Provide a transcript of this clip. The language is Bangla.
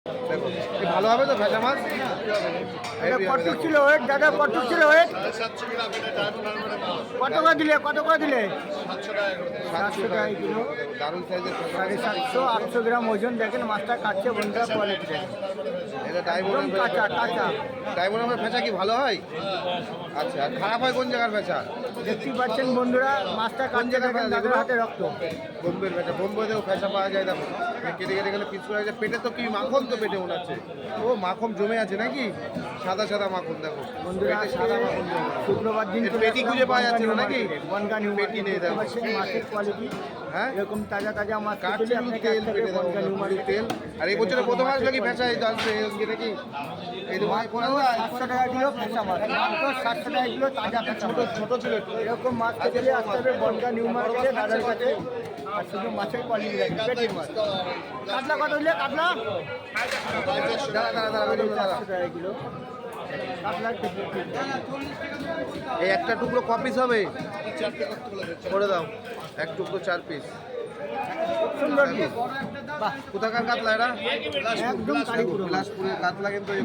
দেখো ভালো হবে তো ভেজা মাছ। কটক ছিল ওয়েট দাদা, কটক ছিল ওয়েট কত করে দিলে, কত করে দিলে? 700 টাকা কিলো, দারুণ সাইজের 750-800 গ্রাম ওজন। দেখেন মাছটা কাটছে বন্ধুরা, কোয়ালিটি দেখেন এটা একদম কাঁচা কাঁচা। ডায়মন্ডের ভেজা কি ভালো হয়? আচ্ছা, আর খারাপ হয় কোন জায়গার ভেজা? দেখতেই পাচ্ছেন বন্ধুরা, মাছটা কাটছে দেখেন দাদার হাতে রক্ত। বোম্বের ভেজা, বোম্বেতেও ভেজা পাওয়া যায়। দেখো কেটে কেটে গেলে পিস করা যায়। পেটে তো কি মাখন, তো পেটে মনে হচ্ছে ও মাখন জমে আছে নাকি, সাদা সাদা মাখন। দেখো বন্ধুরা পেটে সাদা মাখন জমে আছে। শুক্রবার দিন এর পেটি খুঁজে পাওয়া যাচ্ছে না নাকি? বনগাঁ নিউ পেটি নেই, দেখো। মাছের কোয়ালিটি। হ্যাঁ, এরকম তাজা তাজা মাছ কাটছে পেলে শুধু আপনাকে তেল, এক থেকে পেটে দেখো বনগাঁ নিউ মার্কেট তেল। আর এই বছরে প্রথম আসবে কি ভেজা এই আসবে এটা কি? এই তো ভাই পড়া যায় 700 টাকা কিলো ফেঁসা মাছ, মাত্র 700 টাকা কিলো তাজা ফেঁসা মাছ। ছোট ছিল একটু। এরকম মাছ পেলে আসতে হবে বনগাঁ নিউ মার্কেটে দাদার কাছে। আর শুধু মাছের কোয়ালিটি দেখেন, পেটির মাছ। কাতলা কত দিলে? কাতলা দাঁড়া দাঁড়া দাঁড়া বেরো, দাঁড়া। 400 টাকা কিলো কাতলার কেজি। এই একটা টুকরো ক পিস হবে? করে দাও, এক টুকরো 4 পিস। সুন্দর piece। বাহ, কোথাকার কাতলা এটা? একদম কালীপুর। বিলাসপুরের কাতলা, কিন্তু এই